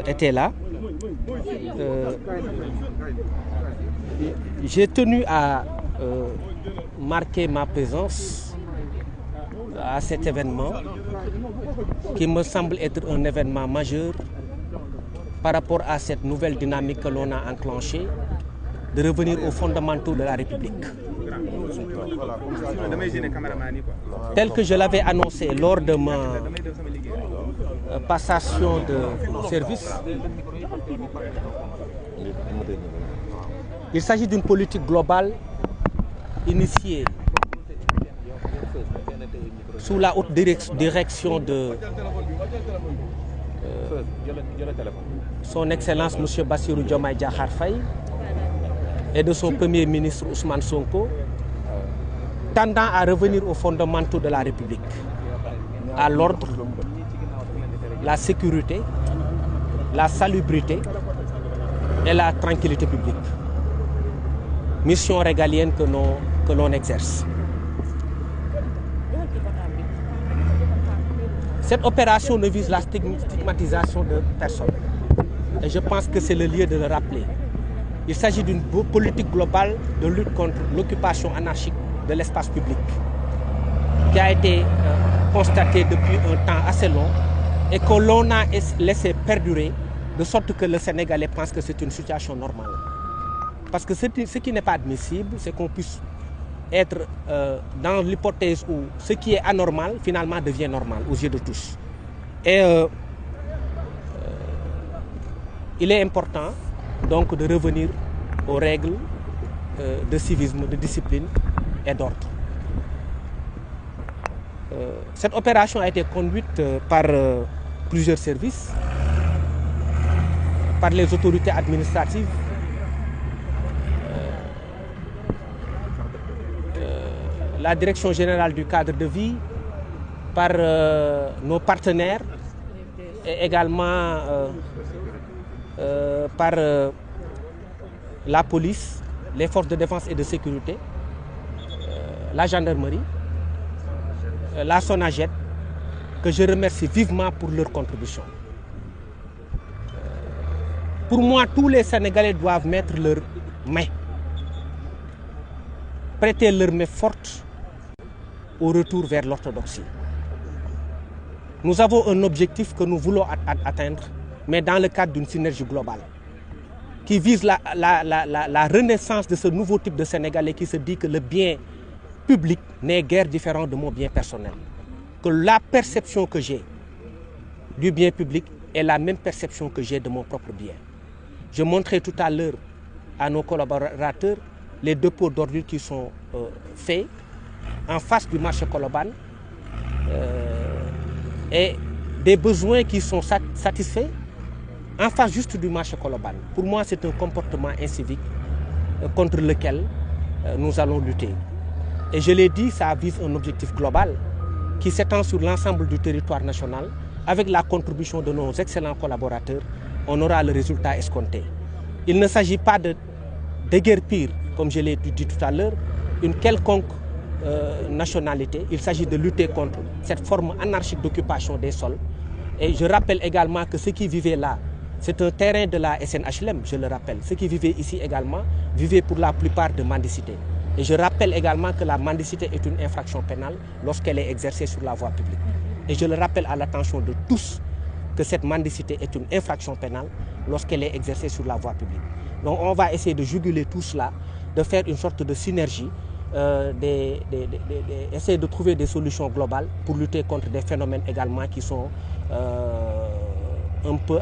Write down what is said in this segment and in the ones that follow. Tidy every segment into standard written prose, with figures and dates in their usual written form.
était là. J'ai tenu à marquer ma présence à cet événement qui me semble être un événement majeur par rapport à cette nouvelle dynamique que l'on a enclenchée de revenir aux fondamentaux de la République. Tel que je l'avais annoncé lors de ma passation de service, il s'agit d'une politique globale initiée sous la haute direction de son Excellence M. Bassirou Diomaye Diakhar Faye et de son Premier ministre Ousmane Sonko, tendant à revenir aux fondamentaux de la République, à l'ordre, la sécurité, la salubrité et la tranquillité publique. Mission régalienne que l'on exerce. Cette opération ne vise la stigmatisation de personne. Et je pense que c'est le lieu de le rappeler. Il s'agit d'une politique globale de lutte contre l'occupation anarchique de l'espace public qui a été constatée depuis un temps assez long et que l'on a laissé perdurer de sorte que le Sénégalais pense que c'est une situation normale. Parce que ce qui n'est pas admissible, c'est qu'on puisse être dans l'hypothèse où ce qui est anormal, finalement, devient normal aux yeux de tous. Et il est important, donc, de revenir aux règles de civisme, de discipline et d'ordre. Cette opération a été conduite par plusieurs services, par les autorités administratives, la Direction générale du cadre de vie, par nos partenaires et également par la police, les forces de défense et de sécurité, la gendarmerie, la SONAGED, que je remercie vivement pour leur contribution. Pour moi, tous les Sénégalais doivent mettre leurs mains, prêter leurs mains fortes au retour vers l'orthodoxie. Nous avons un objectif que nous voulons atteindre, mais dans le cadre d'une synergie globale, qui vise la renaissance de ce nouveau type de Sénégalais qui se dit que le bien public n'est guère différent de mon bien personnel. Que la perception que j'ai du bien public est la même perception que j'ai de mon propre bien. Je montrais tout à l'heure à nos collaborateurs les dépôts d'ordures qui sont faits en face du marché Colobane et des besoins qui sont satisfaits en face juste du marché Colobane. Pour moi, c'est un comportement incivique contre lequel nous allons lutter. Et je l'ai dit, ça vise un objectif global qui s'étend sur l'ensemble du territoire national. Avec la contribution de nos excellents collaborateurs, on aura le résultat escompté. Il ne s'agit pas de déguerpir, comme je l'ai dit tout à l'heure, une quelconque nationalité. Il s'agit de lutter contre cette forme anarchique d'occupation des sols. Et je rappelle également que ceux qui vivaient là, c'est un terrain de la SNHLM, je le rappelle. Ceux qui vivaient ici également vivaient pour la plupart de mendicité. Et je rappelle également que la mendicité est une infraction pénale lorsqu'elle est exercée sur la voie publique. Et je le rappelle à l'attention de tous que cette mendicité est une infraction pénale lorsqu'elle est exercée sur la voie publique. Donc on va essayer de juguler tout cela, de faire une sorte de synergie, essayer de trouver des solutions globales pour lutter contre des phénomènes également qui sont un peu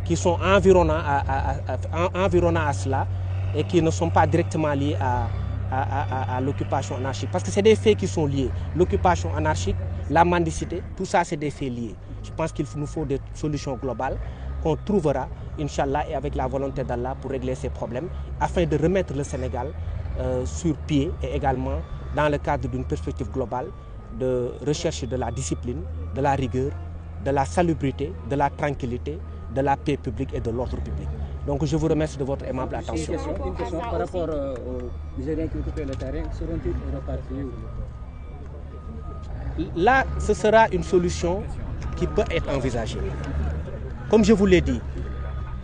qui sont environnants à cela et qui ne sont pas directement liés à l'occupation anarchique. Parce que c'est des faits qui sont liés. L'occupation anarchique, la mendicité, tout ça c'est des faits liés. Je pense qu'il nous faut des solutions globales qu'on trouvera, Inch'Allah, et avec la volonté d'Allah pour régler ces problèmes, afin de remettre le Sénégal sur pied et également dans le cadre d'une perspective globale de recherche de la discipline, de la rigueur, de la salubrité, de la tranquillité, de la paix publique et de l'ordre public. Donc je vous remercie de votre aimable attention. Une question par rapport aux Nigériens qui occupent le terrain, seront-ils repartis? Là, ce sera une solution qui peut être envisagée. Comme je vous l'ai dit,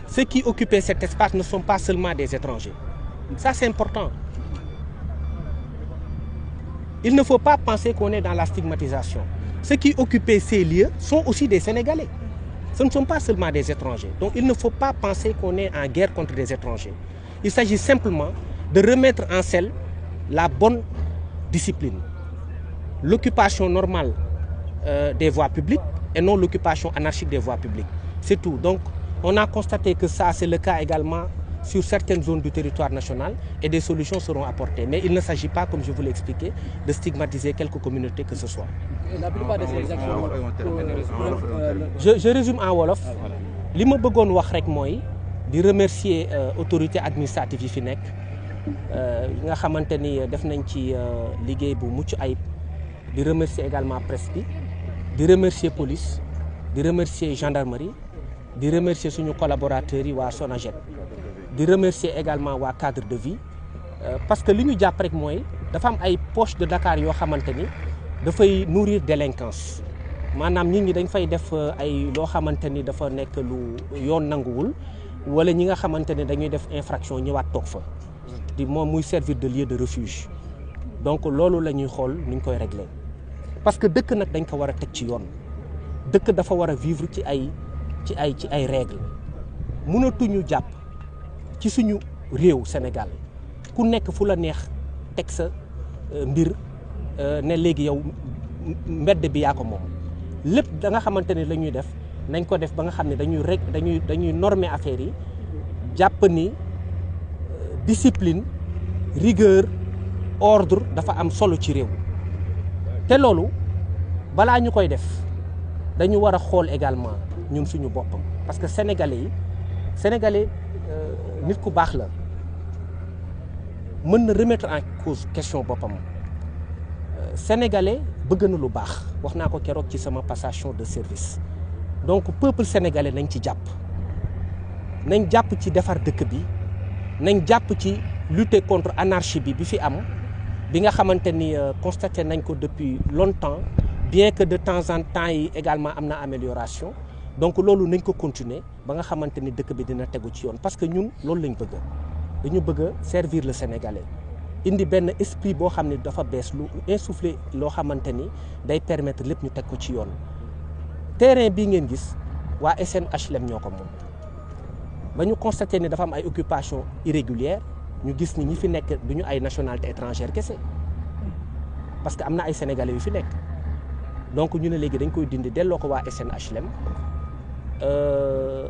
ceux qui occupaient cet espace ne sont pas seulement des étrangers. Ça, c'est important. Il ne faut pas penser qu'on est dans la stigmatisation. Ceux qui occupaient ces lieux sont aussi des Sénégalais. Ce ne sont pas seulement des étrangers. Donc il ne faut pas penser qu'on est en guerre contre des étrangers. Il s'agit simplement de remettre en selle la bonne discipline. L'occupation normale des voies publiques et non l'occupation anarchique des voies publiques. C'est tout. Donc on a constaté que ça, c'est le cas également sur certaines zones du territoire national et des solutions seront apportées. Mais il ne s'agit pas, comme je vous l'ai expliqué, de stigmatiser quelque communauté que ce soit. La plupart de ces actions... Je résume en wolof. Li ma bëggoon wax rek mooy di remercier autorités administratives yi fi nekk yi nga xamante ni def nañ ci liggéey bu mucc ayib di remercier également presse bi di remercier police di remercier gendarmerie di remercier suñu collaborateurs yi waa SONAGED di remercier également waa cadre de vie parce que li ñu jàpp rek mooy dafa am ay poches de Dakar yoo xamante ni dafay nourrir délinquance maanaam nit ñi dañ fay def ay loo xamante ni dafa nekk lu yoon nanguwul wala ñi nga xamante ne dañuy def infraction ñëwaat toog fa di moom muy servir de lieu de refuge donc loolu la ñuy xool ni ñu koy régler parce que dëkk nag dañ ko war a teg ci yoon dëkk dafa war a vivre ci ay règles mënatuñu jàpp ci suñu réew Sénégal ku nekk fu la neex teg sa mbir ne léegi yow mbedd bi yaa ko moom lépp da nga xamante ne la ñuy def nañ ko def ba nga xam ne dañuy normer affaire yi jàpp ni discipline rigueur ordre dafa am solo ci réew te loolu balaa ñu koy def dañu war a xool également ñun suñu boppam parce que sénégalais nit ku baax la mën na remettre en cause question boppam sénégalais bëgg na lu baax wax naa ko keroog ci sama passation de service donc peuple sénégalais nañ ci jàpp ci defar dëkk bi nañ jàpp ci lutter contre anarchie bi fi am bi nga xamante ni constaté nañ ko depuis longtemps bien que de temps en temps yi également am na amélioration donc loolu nañ ko continuer ba nga xamante ni dëkk bi dina tegu ci yoon parce que ñun loolu lañ bëgg dañu bëgg a servir le sénégalais indi benn esprit boo xam ne dafa bees lu insufflé loo xamante ni day permettre lépp ñu teg ko ci yoon terrain bii ngeen gis waa SNHLM ñoo ko moom ba ñu constaté ne dafa am ay occupation irrégulière ñu gis ni ñi fi nekk du ñu ay nationalité étrangère kese parce que am na ay sénégalais yu fi nekk donc ñu ne léegi dañ koy dindi delloo ko waa SNHLM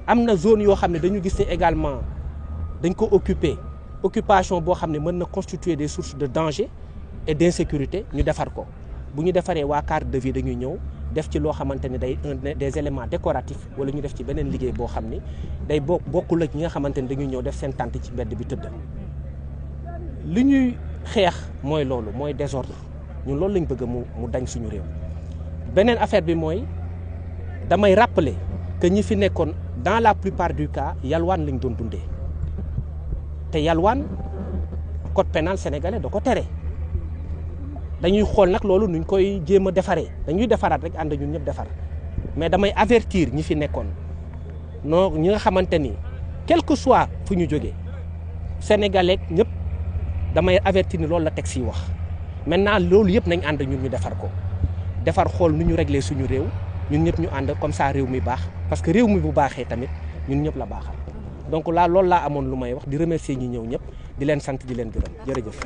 am na zone yoo xam ne dañu gis ne également dañ ko occupation boo xam ne mën na constituer des sources de danger et d'insécurité ñu defar ko bu ñu defaree waa cadre de vie dañuy ñëw def ci loo xamante ni day des éléments décoratifs wala ñu def ci beneen liggéey boo xam ni day bokkul ak ñi nga xamante ni dañuy ñëw def seen tente ci mbedd bi tëdd li ñuy xeex mooy loolu mooy désordre ñun loolu lañ bëgg mu dañ suñu réew beneen affaire bi mooy damay rappeler que ñi fi nekkoon dans la plupart du cas yalwaan lañ doon dundee te yalwaan code pénal sénégalais da ko tere dañuy xool nag loolu nuñ koy jéem a defaree dañuy defaraat rek ànd ñun ñëpp defar mais damay avertir ñi fi nekkoon non ñi nga xamante ni quel que soit fu ñu jógee sénégalais ñëpp damay avertir ni loolu la texte yi wax maintenant loolu yëpp nañ ànd ñun ñu defar ko defar xool nu ñu régler suñu réew ñun ñëpp ñu ànd comme ça réew mi baax parce que réew mi bu baaxee tamit ñun ñëpp la baaxal donc loolu laa amoon lu may wax di remercier ñi ñëw ñëpp di leen sant di leen gërëm jërëjëf.